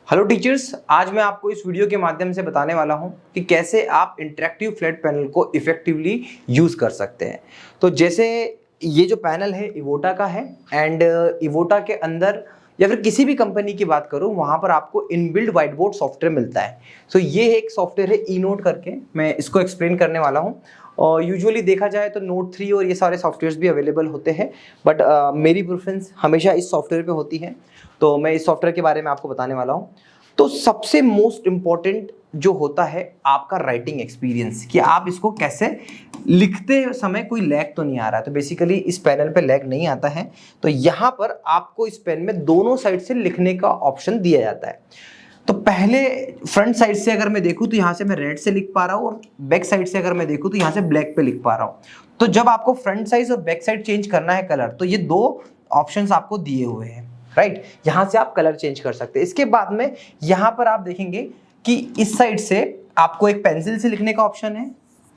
Hello teachers, आज मैं आपको इस वीडियो के माध्यम से बताने वाला हूं कि कैसे आप इंटरेक्टिव फ्लैट पैनल को इफेक्टिवली यूज़ कर सकते हैं। तो जैसे ये जो पैनल है इवोटा का है एंड इवोटा के अंदर या फिर किसी भी कंपनी की बात करूं वहां पर आपको इनबिल्ट व्हाइट बोर्ड सॉफ्टवेयर मिलता है। तो ये एक सॉफ्टवेयर है ई नोट करके, मैं इसको एक्सप्लेन करने वाला हूं। और यूजुअली देखा जाए तो नोट 3 और ये सारे सॉफ्टवेयर्स भी अवेलेबल होते हैं, बट मेरी प्रेफरेंस हमेशा इस सॉफ्टवेयर पे होती है। तो मैं इस सॉफ्टवेयर के बारे में आपको बताने वाला हूँ। तो सबसे मोस्ट इम्पॉर्टेंट जो होता है आपका राइटिंग एक्सपीरियंस, कि आप इसको कैसे लिखते समय कोई लैग तो नहीं आ रहा है। तो बेसिकली इस पैनल पे लैग नहीं आता है। तो यहाँ पर आपको इस पेन में दोनों साइड से लिखने का ऑप्शन दिया जाता है। तो पहले फ्रंट साइड से अगर मैं देखूं तो यहाँ से मैं रेड से लिख पा रहा हूँ, और बैक साइड से अगर मैं देखूं तो यहाँ से ब्लैक पे लिख पा रहा हूँ। तो जब आपको फ्रंट साइड और बैक साइड चेंज करना है कलर, तो ये दो ऑप्शंस आपको दिए हुए हैं, राइट। यहाँ से आप कलर चेंज कर सकते हैं। इसके बाद में यहाँ पर आप देखेंगे कि इस साइड से आपको एक पेंसिल से लिखने का ऑप्शन है,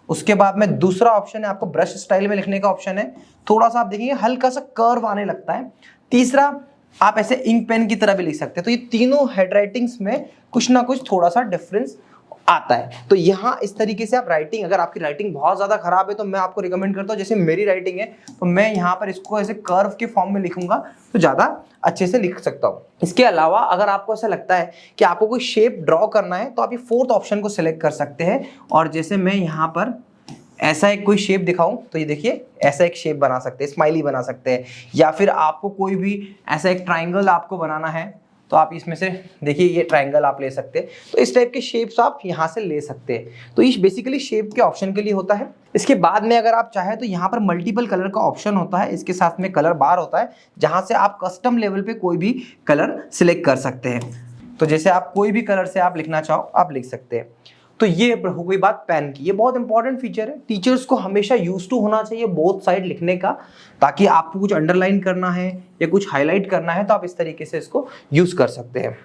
उसके बाद में दूसरा ऑप्शन है आपको ब्रश स्टाइल में लिखने का ऑप्शन है। थोड़ा सा आप देखेंगे हल्का सा कर्व आने लगता है। तीसरा, आप ऐसे इंक पेन की तरह भी लिख सकते हैं। तो ये तीनों हेड राइटिंग्स में कुछ ना कुछ थोड़ा सा डिफरेंस आता है। तो यहाँ इस तरीके से आप राइटिंग, अगर आपकी राइटिंग बहुत ज़्यादा खराब है तो मैं आपको रिकमेंड करता हूँ, जैसे मेरी राइटिंग है तो मैं यहाँ पर इसको ऐसे कर्व के फॉर्म में लिखूंगा तो ज़्यादा अच्छे से लिख सकता हूँ। इसके अलावा अगर आपको ऐसा लगता है कि आपको कोई शेप ड्रॉ करना है तो आप ये फोर्थ ऑप्शन को सिलेक्ट कर सकते हैं। और जैसे मैं यहाँ पर ऐसा एक कोई शेप दिखाऊं तो ये देखिए ऐसा एक शेप बना सकते हैं, स्माइली बना सकते हैं। या फिर आपको कोई भी ऐसा एक ट्राइंगल आपको बनाना है तो आप इसमें से देखिए ये ट्राइंगल आप ले सकते हैं। तो इस टाइप के शेप्स आप यहाँ से ले सकते हैं। तो ये बेसिकली शेप के ऑप्शन के लिए होता है। इसके बाद में अगर आप चाहें तो यहाँ पर मल्टीपल कलर का ऑप्शन होता है, इसके साथ में कलर बार होता है जहाँ से आप कस्टम लेवल पे कोई भी कलर सिलेक्ट कर सकते हैं। तो जैसे आप कोई भी कलर से आप लिखना चाहो आप लिख सकते हैं। तो ये हो गई बात पेन की। ये बहुत इंपॉर्टेंट फीचर है, टीचर्स को हमेशा यूज टू होना चाहिए बोथ साइड लिखने का, ताकि आपको कुछ अंडरलाइन करना है या कुछ हाईलाइट करना है तो आप इस तरीके से इसको यूज कर सकते हैं।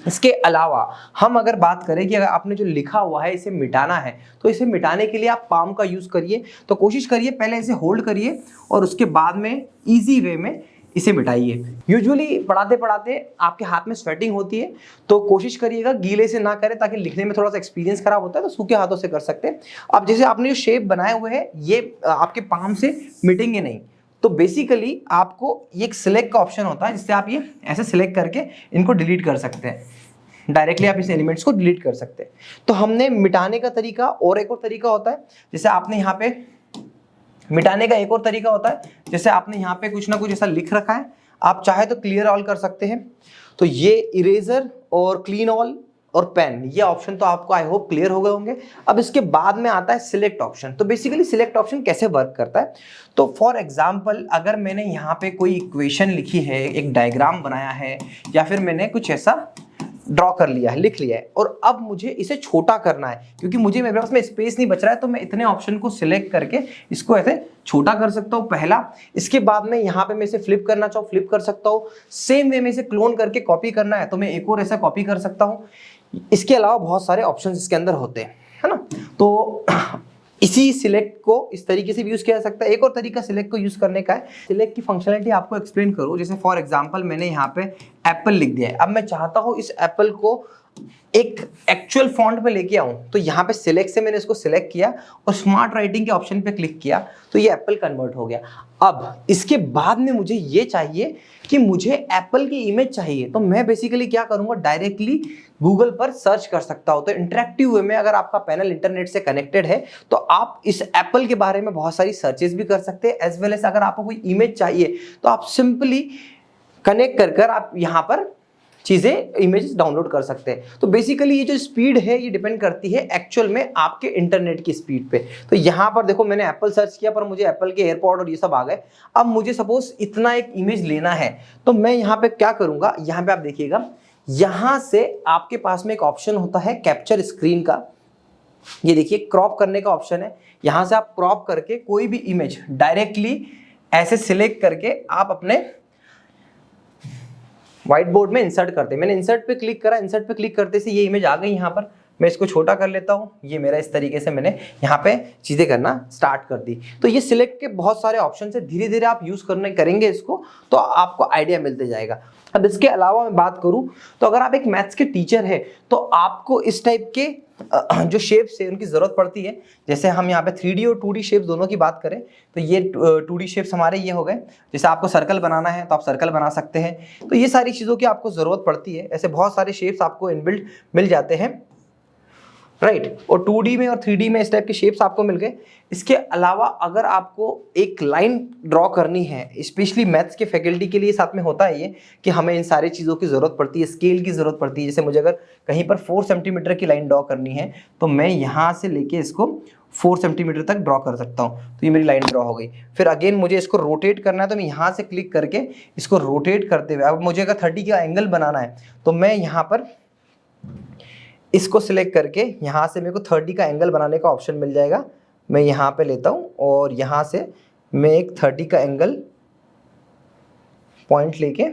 इसके अलावा हम अगर बात करें कि अगर आपने जो लिखा हुआ है इसे मिटाना है तो इसे मिटाने के लिए आप पाम का यूज करिए। तो कोशिश करिए पहले इसे होल्ड करिए और उसके बाद में इजी वे में इसे मिटाइए। यूजुअली पढ़ाते पढ़ाते आपके हाथ में स्वेटिंग होती है, तो कोशिश करिएगा गीले से ना करें, ताकि लिखने में थोड़ा सा एक्सपीरियंस खराब होता है। तो सूखे हाथों से कर सकते हैं। अब जैसे आपने जो शेप बनाए हुए हैं ये आपके पाम से मिटेंगे नहीं। तो बेसिकली आपको ये एक सिलेक्ट का ऑप्शन होता है जिससे आप ये ऐसे सिलेक्ट करके इनको डिलीट कर सकते हैं। डायरेक्टली आप इस एलिमेंट्स को डिलीट कर सकते हैं। तो हमने मिटाने का तरीका, और एक और तरीका होता है जैसे आपने यहाँ पे मिटाने का एक और तरीका होता है, जैसे आपने यहाँ पे कुछ ना कुछ ऐसा लिख रखा है, आप चाहे तो क्लियर ऑल कर सकते हैं। तो ये इरेजर और क्लीन ऑल और पेन, ये ऑप्शन तो आपको आई होप क्लियर हो गए होंगे। अब इसके बाद में आता है सिलेक्ट ऑप्शन। तो बेसिकली सिलेक्ट ऑप्शन कैसे वर्क करता है, तो फॉर एग्जांपल अगर मैंने यहाँ पे कोई इक्वेशन लिखी है, एक डायग्राम बनाया है, या फिर मैंने कुछ ऐसा ड्रॉ कर लिया है, लिख लिया है, और अब मुझे इसे छोटा करना है क्योंकि मुझे मेरे पास में स्पेस नहीं बच रहा है, तो मैं इतने ऑप्शन को सिलेक्ट करके इसको ऐसे छोटा कर सकता हूँ पहला। इसके बाद में यहाँ पे मैं इसे फ्लिप करना चाहूँ फ्लिप कर सकता हूँ। सेम वे में इसे क्लोन करके कॉपी करना है तो मैं एक और ऐसा कॉपी कर सकता हूँ। इसके अलावा बहुत सारे ऑप्शन इसके अंदर होते हैं, है ना। तो इसी सिलेक्ट को इस तरीके से भी यूज किया जा सकता है। एक और तरीका सिलेक्ट को यूज करने का है, सिलेक्ट की फंक्शनलिटी आपको एक्सप्लेन करूं। जैसे फॉर एग्जांपल मैंने यहाँ पे एप्पल लिख दिया है, अब मैं चाहता हूं इस एप्पल को एक एक्चुअल फॉन्ट में लेके आऊं, तो यहाँ पे सिलेक्ट से मैंने इसको सिलेक्ट किया और स्मार्ट राइटिंग के ऑप्शन पे क्लिक किया तो ये एप्पल कन्वर्ट हो गया। अब इसके बाद में मुझे ये चाहिए कि मुझे एप्पल की इमेज चाहिए, तो मैं बेसिकली क्या करूंगा, डायरेक्टली गूगल पर सर्च कर सकता हूं। तो इंटरेक्टिव वे में अगर आपका पैनल इंटरनेट से कनेक्टेड है तो आप इस एप्पल के बारे में बहुत सारी सर्चेस भी कर सकते हैं, एज वेल एज अगर आपको कोई इमेज चाहिए तो आप सिंपली कनेक्ट कर आप यहाँ पर चीजें इमेजेस डाउनलोड कर सकते हैं। तो बेसिकली ये जो स्पीड है ये डिपेंड करती है एक्चुअल में आपके इंटरनेट की स्पीड पे। तो यहाँ पर देखो मैंने एप्पल सर्च किया पर मुझे एप्पल के एयरपॉड और ये सब आ गए। अब मुझे सपोज इतना एक इमेज लेना है तो मैं यहाँ पे क्या करूंगा, यहाँ पे आप देखिएगा यहाँ से आपके पास में एक ऑप्शन होता है कैप्चर स्क्रीन का। ये देखिए क्रॉप करने का ऑप्शन है, यहाँ से आप क्रॉप करके कोई भी इमेज डायरेक्टली ऐसे सिलेक्ट करके आप अपने व्हाइट बोर्ड में इंसर्ट करते हैं। मैंने इंसर्ट पे क्लिक करा, इंसर्ट पे क्लिक करते से ये इमेज आ गई यहाँ पर। मैं इसको छोटा कर लेता हूँ, ये मेरा इस तरीके से मैंने यहाँ पे चीजें करना स्टार्ट कर दी। तो ये सिलेक्ट के बहुत सारे ऑप्शन है, धीरे धीरे आप यूज करेंगे इसको तो आपको आइडिया मिलते जाएगा। अब इसके अलावा मैं बात करूं तो अगर आप एक मैथ्स के टीचर है तो आपको इस टाइप के जो शेप्स है उनकी जरूरत पड़ती है। जैसे हम यहाँ पे 3D और 2D शेप्स दोनों की बात करें तो ये 2D शेप्स हमारे ये हो गए। जैसे आपको सर्कल बनाना है तो आप सर्कल बना सकते हैं। तो ये सारी चीज़ों की आपको ज़रूरत पड़ती है। ऐसे बहुत सारे शेप्स आपको इनबिल्ट मिल जाते हैं, राइट। और 2D में और 3D में इस टाइप के शेप्स आपको मिल गए। इसके अलावा अगर आपको एक लाइन ड्रॉ करनी है, स्पेशली मैथ्स के फैकल्टी के लिए साथ में होता है ये कि हमें इन सारी चीज़ों की ज़रूरत पड़ती है, स्केल की ज़रूरत पड़ती है। जैसे मुझे अगर कहीं पर 4 सेंटीमीटर की लाइन ड्रॉ करनी है तो मैं यहाँ से लेके इसको 4 सेंटीमीटर तक ड्रॉ कर सकता हूँ। तो ये मेरी लाइन ड्रॉ हो गई। फिर अगेन मुझे इसको रोटेट करना है तो मैं यहाँ से क्लिक करके इसको रोटेट करते हुए, अब मुझे अगर 30 का एंगल बनाना है तो मैं यहाँ पर इसको सिलेक्ट करके यहाँ से मेरे को 30 का एंगल बनाने का ऑप्शन मिल जाएगा। मैं यहाँ पे लेता हूँ और यहाँ से मैं एक 30 का एंगल पॉइंट लेके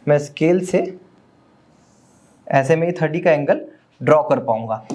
मैं स्केल से ऐसे में 30 का एंगल ड्रॉ कर पाऊंगा।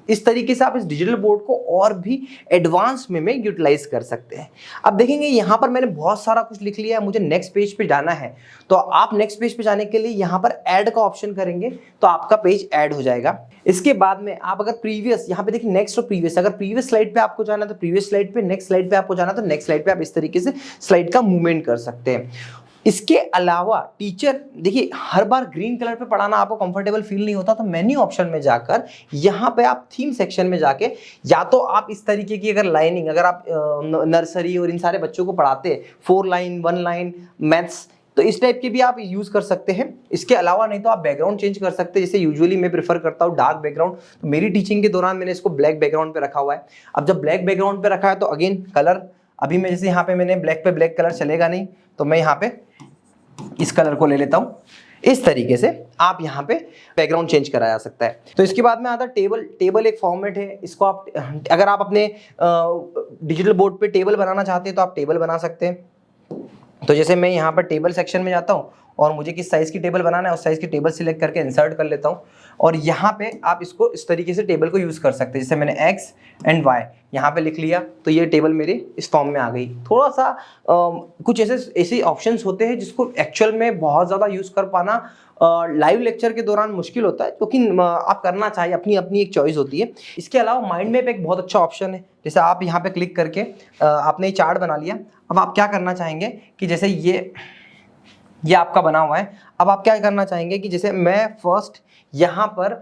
इस तरीके से आप इस डिजिटल बोर्ड को और भी एडवांस में यूटिलाइज कर सकते हैं। अब देखेंगे यहाँ पर मैंने बहुत सारा कुछ लिख लिया है, मुझे नेक्स्ट पेज पे जाना है। तो आप नेक्स्ट पेज पे जाने के लिए यहाँ पर ऐड का ऑप्शन करेंगे तो आपका पेज ऐड हो जाएगा। इसके बाद में आप अगर प्रीवियस, यहाँ पे देखिए नेक्स्ट और प्रीवियस, अगर प्रीवियस स्लाइड पे आपको जाना है तो प्रीवियस स्लाइड पे, नेक्स्ट स्लाइड पे आपको जाना है तो नेक्स्ट स्लाइड पे आप इस तरीके से स्लाइड का मूवमेंट कर सकते हैं। इसके अलावा टीचर देखिए हर बार ग्रीन कलर पे पढ़ाना आपको कंफर्टेबल फील नहीं होता तो मेन्यू ऑप्शन में जाकर यहाँ पे आप थीम सेक्शन में जाके या तो आप इस तरीके की अगर लाइनिंग, अगर आप नर्सरी और इन सारे बच्चों को पढ़ाते हैं 4 लाइन 1 लाइन मैथ्स, तो इस टाइप के भी आप यूज कर सकते हैं। इसके अलावा नहीं तो आप बैकग्राउंड चेंज कर सकते हैं। जैसे यूजुअली मैं प्रेफर करता हूँ डार्क बैकग्राउंड, तो मेरी टीचिंग के दौरान मैंने इसको ब्लैक बैकग्राउंड पे रखा हुआ है। अब जब ब्लैक बैकग्राउंड पे रखा है तो अगेन कलर, अभी मैं जैसे यहाँ पे मैंने ब्लैक पे ब्लैक कलर चलेगा नहीं तो मैं यहाँ पे इस कलर को ले लेता हूं। इस तरीके से आप यहाँ पे बैकग्राउंड चेंज करा जा सकता है। तो इसके बाद में आता है टेबल। टेबल एक फॉर्मेट है, इसको आप अगर आप अपने डिजिटल बोर्ड पे टेबल बनाना चाहते हैं तो आप टेबल बना सकते हैं। तो जैसे मैं यहाँ पर टेबल सेक्शन में जाता हूँ और मुझे किस साइज़ की टेबल बनाना है उस साइज़ की टेबल सिलेक्ट करके इंसर्ट कर लेता हूँ और यहाँ पे आप इसको इस तरीके से टेबल को यूज़ कर सकते हैं। जैसे मैंने x एंड y यहाँ पे लिख लिया तो ये टेबल मेरी इस फॉर्म में आ गई। थोड़ा सा कुछ ऐसे ऑप्शंस होते हैं जिसको एक्चुअल में बहुत ज़्यादा यूज़ कर पाना लाइव लेक्चर के दौरान मुश्किल होता है, क्योंकि आप करना चाहिए, अपनी अपनी एक चॉइस होती है। इसके अलावा माइंड मैप एक बहुत अच्छा ऑप्शन है। जैसे आप यहाँ पे क्लिक करके आपने चार्ट बना लिया। अब आप क्या करना चाहेंगे कि जैसे ये आपका बना हुआ है। अब आप क्या करना चाहेंगे कि जैसे मैं फर्स्ट यहाँ पर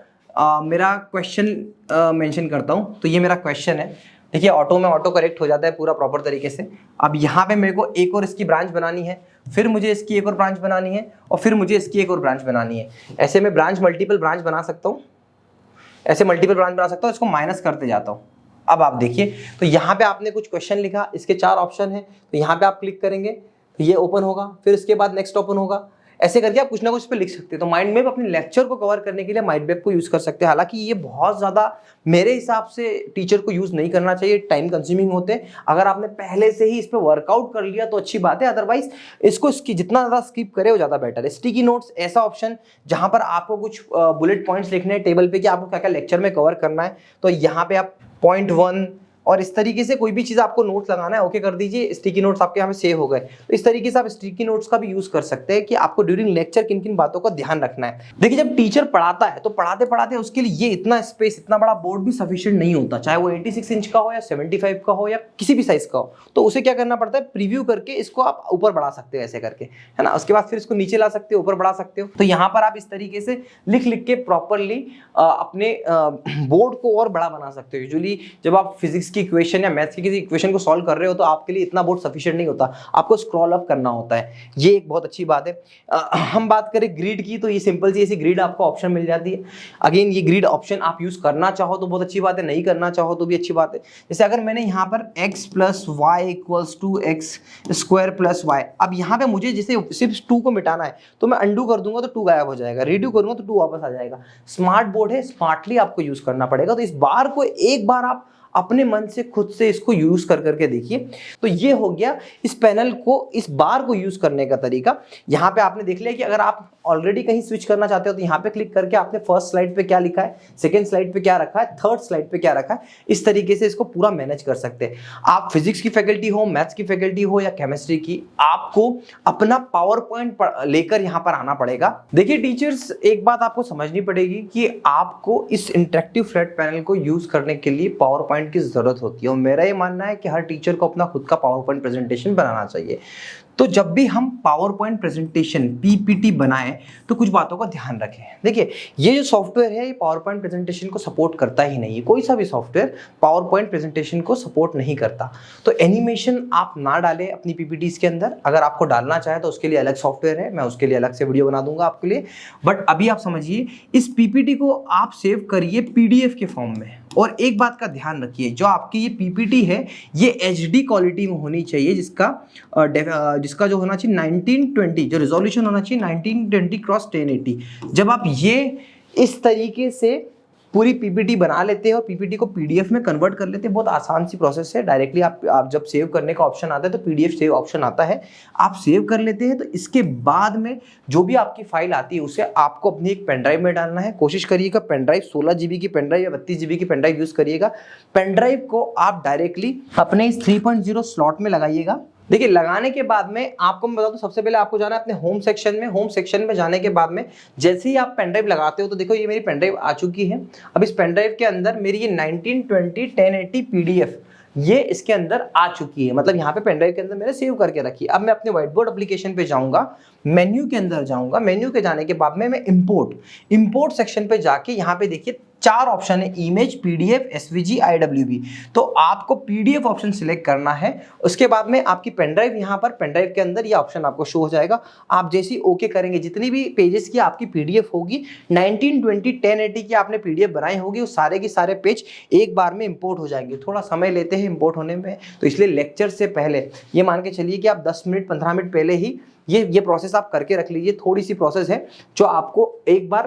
मेरा क्वेश्चन मेंशन करता हूँ। तो ये मेरा क्वेश्चन है। देखिए ऑटो में ऑटो करेक्ट हो जाता है पूरा प्रॉपर तरीके से। अब यहाँ पे मेरे को एक और इसकी ब्रांच बनानी है, फिर मुझे इसकी एक और ब्रांच बनानी है और फिर मुझे इसकी एक और ब्रांच बनानी है। ऐसे में मल्टीपल ब्रांच बना सकता हूँ, ऐसे मल्टीपल ब्रांच बना सकता हूँ। इसको माइनस करते जाता हूँ। अब आप देखिए तो यहाँ पे आपने कुछ क्वेश्चन लिखा, इसके 4 ऑप्शन है तो यहाँ पे आप क्लिक करेंगे तो ये ओपन होगा, फिर इसके बाद नेक्स्ट ओपन होगा। ऐसे करके आप कुछ ना कुछ पे लिख सकते हैं। तो माइंड मैप अपने लेक्चर को कवर करने के लिए माइंड मैप को यूज कर सकते हैं। हालांकि ये बहुत ज़्यादा मेरे हिसाब से टीचर को यूज नहीं करना चाहिए, टाइम कंज्यूमिंग होते हैं। अगर आपने पहले से ही इस पर वर्कआउट कर लिया तो अच्छी बात है, अदरवाइज इसको जितना ज़्यादा स्किप करे वो ज़्यादा बेटर है। स्टिकी नोट्स ऐसा ऑप्शन जहाँ पर आपको कुछ बुलेट पॉइंट्स लिखने हैं टेबल पे कि आपको क्या क्या लेक्चर में कवर करना है, तो यहाँ पे आप पॉइंट 1 और इस तरीके से कोई भी चीज़ आपको नोट्स लगाना है, ओके कर दीजिए, स्टिकी नोट्स आपके यहाँ पे सेव हो गए। तो इस तरीके से आप स्टिकी नोट्स का भी यूज कर सकते हैं कि आपको ड्यूरिंग लेक्चर किन किन बातों का ध्यान रखना है। देखिए जब टीचर पढ़ाता है तो पढ़ाते पढ़ाते उसके लिए ये इतना स्पेस, इतना बड़ा बोर्ड भी सफिशिएंट नहीं होता, चाहे वो 86 इंच का हो या 75 का हो या किसी भी साइज का हो। तो उसे क्या करना पड़ता है, प्रीव्यू करके इसको आप ऊपर बढ़ा सकते हो ऐसे करके, है ना। उसके बाद फिर इसको नीचे ला सकते हो, ऊपर बढ़ा सकते हो। तो यहाँ पर आप इस तरीके से लिख लिख के प्रॉपरली अपने बोर्ड को और बड़ा बना सकते हो। यूजुअली जब आप फिजिक्स की इक्वेशन या मैथ्स की किसी इक्वेशन को सॉल्व कर रहे हो तो आपके लिए इतना बोर्ड सफिशिएंट नहीं होता, आपको स्क्रॉल अप करना होता है। ये एक बहुत अच्छी बात है। हम बात करें ग्रिड की तो ये सिंपल सी ऐसी ग्रिड आपको ऑप्शन मिल जाती है। अगेन ये ग्रिड ऑप्शन आप यूज करना चाहो तो बहुत अच्छी बात है, नहीं करना चाहो तो भी अच्छी बात है। जैसे अगर मैंने यहाँ पर x + y = x² + y, अब यहाँ पे मुझे जैसे सिर्फ 2 को मिटाना है तो मैं अंडू कर दूंगा तो 2 गायब हो जाएगा, रीडू करूंगा तो 2 वापस आ जाएगा। स्मार्ट बोर्ड है, स्मार्टली आपको यूज करना पड़ेगा। तो इस बार को एक बार आप अपने मन से खुद से इसको यूज कर करके देखिए। तो ये हो गया इस पैनल को, इस बार को यूज करने का तरीका। यहाँ पे आपने देख लिया कि अगर आप ऑलरेडी कहीं स्विच करना चाहते हो तो यहाँ पे क्लिक करके आपने फर्स्ट स्लाइड पे क्या लिखा है, सेकंड स्लाइड पे क्या रखा है, थर्ड स्लाइड पे क्या रखा है, इस तरीके से इसको पूरा मैनेज कर सकते हैं। आप फिजिक्स की फैकल्टी हो, मैथ्स की फैकल्टी हो या केमिस्ट्री की, आपको अपना पावर पॉइंट लेकर यहाँ पर आना पड़ेगा। देखिए टीचर्स, एक बात आपको समझनी पड़ेगी कि आपको इस इंटरेक्टिव फ्लैट पैनल को यूज करने के लिए पावर पॉइंट की जरूरत होती है, और मेरा ये मानना है कि हर टीचर को अपना खुद का पावर पॉइंट प्रेजेंटेशन बनाना चाहिए। तो जब भी हम पावर पॉइंट प्रेजेंटेशन पीपीटी बनाएं तो कुछ बातों का ध्यान रखें। देखिए, ये जो सॉफ्टवेयर है ये पावर पॉइंट प्रेजेंटेशन को सपोर्ट करता ही नहीं है, कोई सा भी सॉफ्टवेयर पावर पॉइंट प्रेजेंटेशन को सपोर्ट नहीं करता। तो एनिमेशन आप ना डालें अपनी पीपीटीज के अंदर, अगर आपको डालना चाहे तो उसके लिए अलग सॉफ्टवेयर है, मैं उसके लिए अलग से वीडियो बना दूंगा आपके लिए। बट अभी आप समझिए, इस पीपीटी को आप सेव करिए पीडीएफ के फॉर्म में, और एक बात का ध्यान रखिए, जो आपकी ये पीपीटी है ये एचडी क्वालिटी में होनी चाहिए, जिसका जो होना चाहिए 1920, जो रिजोल्यूशन होना चाहिए 1920x1080। जब आप ये इस तरीके से पूरी पीपीटी बना लेते हैं और पीपीटी को पीडीएफ में कन्वर्ट कर लेते हैं, बहुत आसान सी प्रोसेस है। डायरेक्टली आप जब सेव करने का ऑप्शन आता है तो पीडीएफ सेव ऑप्शन आता है, आप सेव कर लेते हैं। तो इसके बाद में जो भी आपकी फाइल आती है उसे आपको अपनी एक पेन ड्राइव में डालना है। कोशिश करिएगा पेन ड्राइव 16 GB की पेन ड्राइव या 32 GB की पेन ड्राइव यूज करिएगा। पेन ड्राइव को आप डायरेक्टली अपने इस 3.0 स्लॉट में लगाइएगा। देखिए, लगाने के बाद में आपको मैं बता दूं, सबसे पहले आपको जाना है अपने होम सेक्शन में। होम सेक्शन में जाने के बाद में जैसे ही आप पेन ड्राइव लगाते हो तो देखो ये मेरी पेन ड्राइव आ चुकी है। अब इस पेन ड्राइव के अंदर मेरी ये 1920x1080 पीडीएफ ये इसके अंदर आ चुकी है, मतलब यहाँ पे पेन ड्राइव के अंदर मैंने सेव करके रखी। अब मैं अपने व्हाइट बोर्ड एप्लीकेशन पे जाऊंगा, मेन्यू के अंदर जाऊंगा। मेन्यू के जाने के बाद में मैं इंपोर्ट सेक्शन पे जाके यहाँ पे देखिए 4 ऑप्शन है, इमेज, पीडीएफ, एसवीजी, आईडब्ल्यूबी। तो आपको पीडीएफ ऑप्शन सिलेक्ट करना है। उसके बाद में आपकी पेन ड्राइव, यहाँ पर पेन ड्राइव के अंदर ये ऑप्शन आपको शो हो जाएगा। आप जैसे ही ओके करेंगे, जितनी भी पेजेस की आपकी पीडीएफ होगी 1920x1080 की आपने पीडीएफ बनाई होगी, वो सारे के सारे पेज एक बार में इंपोर्ट हो जाएंगे। थोड़ा समय लेते हैं इंपोर्ट होने में, तो इसलिए लेक्चर से पहले ये मान के चलिए कि आप 10 मिनट 15 मिनट पहले ही ये प्रोसेस आप करके रख लीजिए। थोड़ी सी प्रोसेस है जो आपको एक बार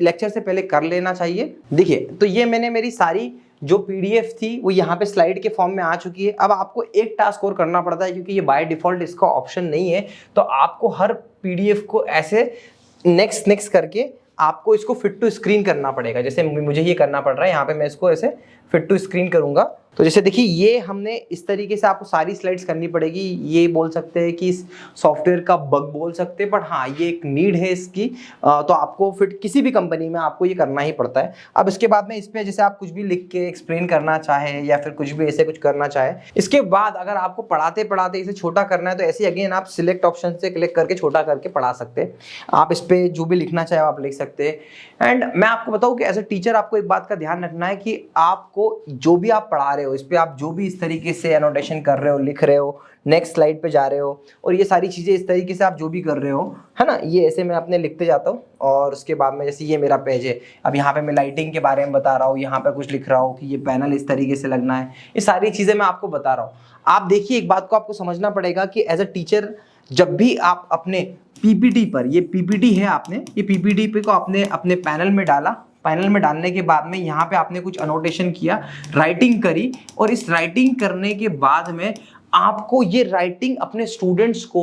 लेक्चर से पहले कर लेना चाहिए। देखिए, तो ये मैंने मेरी सारी जो पीडीएफ थी वो यहाँ पे स्लाइड के फॉर्म में आ चुकी है। अब आपको एक टास्क और करना पड़ता है, क्योंकि ये बाय डिफॉल्ट इसका ऑप्शन नहीं है, तो आपको हर पीडीएफ को ऐसे नेक्स्ट करके आपको इसको फिट टू स्क्रीन करना पड़ेगा। जैसे मुझे ये करना पड़ रहा है, यहाँ पे मैं इसको ऐसे फिट टू स्क्रीन करूंगा। तो जैसे देखिए, ये हमने इस तरीके से आपको सारी स्लाइड्स करनी पड़ेगी। ये बोल सकते हैं कि इस सॉफ्टवेयर का बग बोल सकते हैं, बट हाँ ये एक नीड है इसकी। तो आपको फिट किसी भी कंपनी में आपको ये करना ही पड़ता है। अब इसके बाद में इस पर जैसे आप कुछ भी लिख के एक्सप्लेन करना चाहे या फिर कुछ भी ऐसे कुछ करना चाहे, इसके बाद अगर आपको पढ़ाते पढ़ाते इसे छोटा करना है तो ऐसे अगेन आप सिलेक्ट ऑप्शन से क्लिक करके छोटा करके पढ़ा सकते हैं। आप इस पर जो भी लिखना चाहे आप लिख सकते हैं। एंड मैं आपको बताऊँ कि एज ए टीचर आपको एक बात का ध्यान रखना है कि आपको जो भी आप पढ़ा रहे हो, इस पे आप जो भी इस तरीके से एनोटेशन कर रहे हो, लिख रहे हो, नेक्स्ट स्लाइड पे जा रहे हो, और ये सारी चीज़ें इस तरीके से आप जो भी कर रहे हो, है ना, ये ऐसे मैं अपने लिखते जाता हूँ। और उसके बाद में जैसे ये मेरा पेज है, अब यहाँ पे मैं लाइटिंग के बारे में बता रहा हूँ, यहाँ पे कुछ लिख रहा हूँ कि ये पैनल इस तरीके से लगना है, ये सारी चीज़ें मैं आपको बता रहा हूँ। आप देखिए, एक बात को आपको समझना पड़ेगा कि एज अ टीचर जब भी आप अपने पीपीटी पर, ये पीपीटी है, आपने ये पीपीटी पे को आपने अपने पैनल में डाला, पैनल में डालने के बाद में यहाँ पे आपने कुछ अनोटेशन किया, राइटिंग करी, और इस राइटिंग करने के बाद में आपको ये राइटिंग अपने स्टूडेंट्स को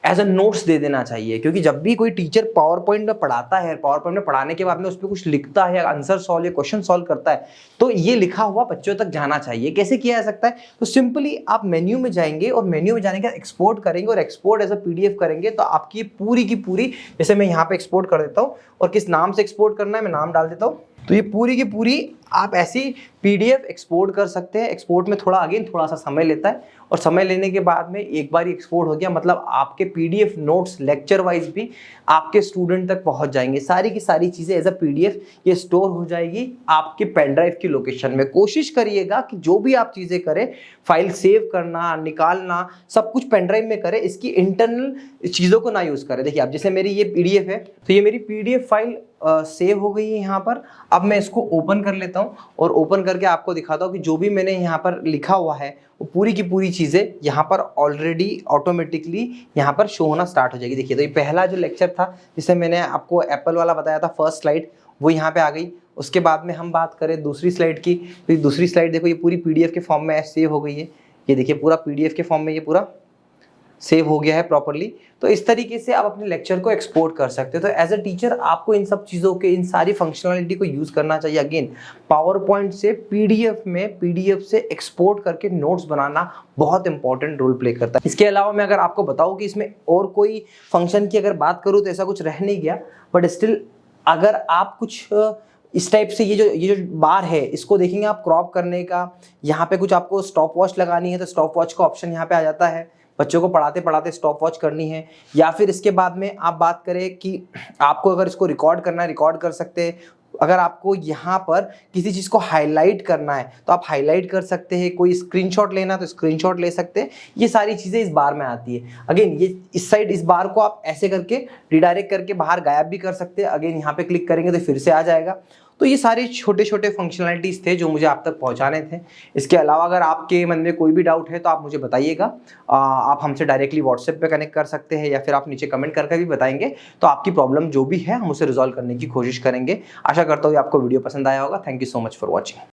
एज अ नोट्स दे देना चाहिए। क्योंकि जब भी कोई टीचर पावर पॉइंट में पढ़ाता है, पावर पॉइंट में पढ़ाने के बाद में उस पर कुछ लिखता है, आंसर सॉल्व या क्वेश्चन सॉल्व करता है, तो ये लिखा हुआ बच्चों तक जाना चाहिए। कैसे किया जा सकता है? तो सिंपली आप मेन्यू में जाएंगे और मेन्यू में जाने के बाद एक्सपोर्ट करेंगे और एक्सपोर्ट एज अ पीडीएफ करेंगे, तो आपकी पूरी की पूरी, जैसे मैं यहाँ पे एक्सपोर्ट कर देता हूँ, और किस नाम से एक्सपोर्ट करना है मैं नाम डाल देता हूँ, तो ये पूरी की पूरी आप ऐसी पीडीएफ एक्सपोर्ट कर सकते हैं। एक्सपोर्ट में थोड़ा सा समय लेता है, और समय लेने के बाद में एक बार एक्सपोर्ट हो गया, मतलब आपके पीडीएफ नोट्स लेक्चर वाइज भी आपके स्टूडेंट तक पहुंच जाएंगे। सारी की सारी चीज़ें एज अ पीडीएफ ये स्टोर हो जाएगी आपके पेन ड्राइव की लोकेशन में। कोशिश करिएगा कि जो भी आप चीज़ें करें, फाइल सेव करना, निकालना, सब कुछ पेन ड्राइव में करें, इसकी इंटरनल चीज़ों को ना यूज़ करें। देखिए, अब जैसे मेरी ये पीडीएफ है, तो ये मेरी पीडीएफ फाइल सेव हो गई है यहाँ पर। अब मैं इसको ओपन कर लेता हूँ और ओपन करके आपको दिखाता हूँ कि जो भी मैंने यहाँ पर लिखा हुआ है वो पूरी की पूरी चीज़ें यहाँ पर ऑलरेडी ऑटोमेटिकली यहाँ पर शो होना स्टार्ट हो जाएगी। देखिए, तो ये पहला जो लेक्चर था जिसे मैंने आपको एप्पल वाला बताया था, फर्स्ट स्लाइड, वो यहाँ पे आ गई। उसके बाद में हम बात करें दूसरी स्लाइड की, तो दूसरी स्लाइड देखो, ये पूरी पीडीएफ के फॉर्म में सेव हो गई है। ये देखिए, पूरा पीडीएफ के फॉर्म में ये पूरा सेव हो गया है प्रॉपरली। तो इस तरीके से आप अपने लेक्चर को एक्सपोर्ट कर सकते हो। तो एज अ टीचर आपको इन सब चीज़ों के, इन सारी फंक्शनलिटी को यूज़ करना चाहिए। अगेन, पावर पॉइंट से पीडीएफ में, पीडीएफ से एक्सपोर्ट करके नोट्स बनाना बहुत इंपॉर्टेंट रोल प्ले करता है। इसके अलावा मैं अगर आपको बताऊं कि इसमें और कोई फंक्शन की अगर बात करूं तो ऐसा कुछ रह नहीं गया, बट स्टिल अगर आप कुछ इस टाइप से ये जो बार है इसको देखेंगे आप क्रॉप करने का, यहाँ पे कुछ आपको स्टॉप वॉच लगानी है तो स्टॉप वॉच का ऑप्शन यहाँ पे आ जाता है, बच्चों को पढ़ाते पढ़ाते स्टॉप वॉच करनी है। या फिर इसके बाद में आप बात करें कि आपको अगर इसको रिकॉर्ड करना है, रिकॉर्ड कर सकते हैं। अगर आपको यहाँ पर किसी चीज़ को हाईलाइट करना है तो आप हाईलाइट कर सकते हैं, कोई स्क्रीनशॉट लेना तो स्क्रीनशॉट ले सकते हैं। ये सारी चीज़ें इस बार में आती है। अगेन, ये इस साइड इस बार को आप ऐसे करके रिडायरेक्ट करके बाहर गायब भी कर सकते हैं। अगेन यहाँ पे क्लिक करेंगे तो फिर से आ जाएगा। तो ये सारे छोटे छोटे फंक्शनलिटीज़ थे जो मुझे आप तक पहुंचाने थे। इसके अलावा अगर आपके मन में कोई भी डाउट है तो आप मुझे बताइएगा। आप हमसे डायरेक्टली व्हाट्सएप पे कनेक्ट कर सकते हैं या फिर आप नीचे कमेंट करके भी बताएंगे। तो आपकी प्रॉब्लम जो भी है हम उसे रिजॉल्व करने की कोशिश करेंगे। आशा करता हूँ आपको वीडियो पसंद आया होगा। Thank you so much for watching.